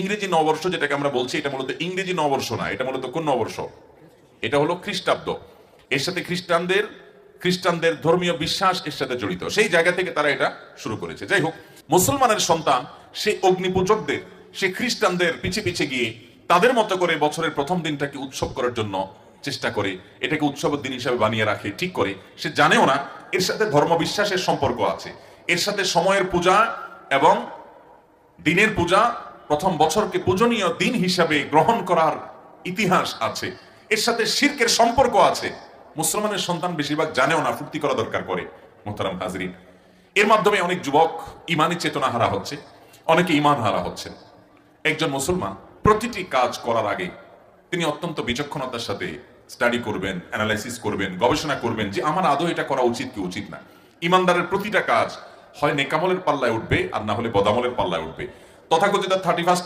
ইংরেজি নববর্ষ যেটাকে আমরা বলছি, এটা মূলত ইংরেজি নববর্ষ না, এটা মূলত কোন নববর্ষ? এটা হলো খ্রিস্টাব্দ। এর সাথে খ্রিস্টানদের ধর্মীয় বিশ্বাস এর সাথে জড়িত, সেই জায়গা থেকে তারা এটা শুরু করেছে। যাই হোক, মুসলমানের সন্তান সে অগ্নিপূজকদের, সে খ্রিস্টানদের পিছে পিছে গিয়ে তাদের মতো করে বছরের প্রথম দিনটাকে উৎসব করার জন্য চেষ্টা করে, এটাকে উৎসবের দিন হিসাবে বানিয়ে রাখে, ঠিক করে। সে জানেও না এর সাথে ধর্ম বিশ্বাসের সম্পর্ক আছে, এর সাথে সময়ের পূজা এবং দিনের পূজা, প্রথম বছরকে পূজনীয় দিন হিসাবে গ্রহণ করার ইতিহাস আছে, এর সাথে শিরকের সম্পর্ক আছে। মুসলমানের সন্তান বেশিরভাগ জানেও না, ফুর্তি করা দরকার করে। মোহতারাম হাজরিন, এর মাধ্যমে অনেক যুবক ইমানি চেতনা হারা হচ্ছে, অনেকে ইমান হারা হচ্ছে। একজন মুসলমান প্রতিটি কাজ করার আগে তিনি অত্যন্ত বিচক্ষণতার সাথে স্টাডি করবেন, অ্যানালাইসিস করবেন, গবেষণা করবেন যে আমার আদৌ এটা করা উচিত কি উচিত না। ইমানদারের প্রতিটা কাজ হয় নেকামলের পাল্লায় উঠবে, আর না হলে বদামলের পাল্লায় উঠবে। তথাকথিত 31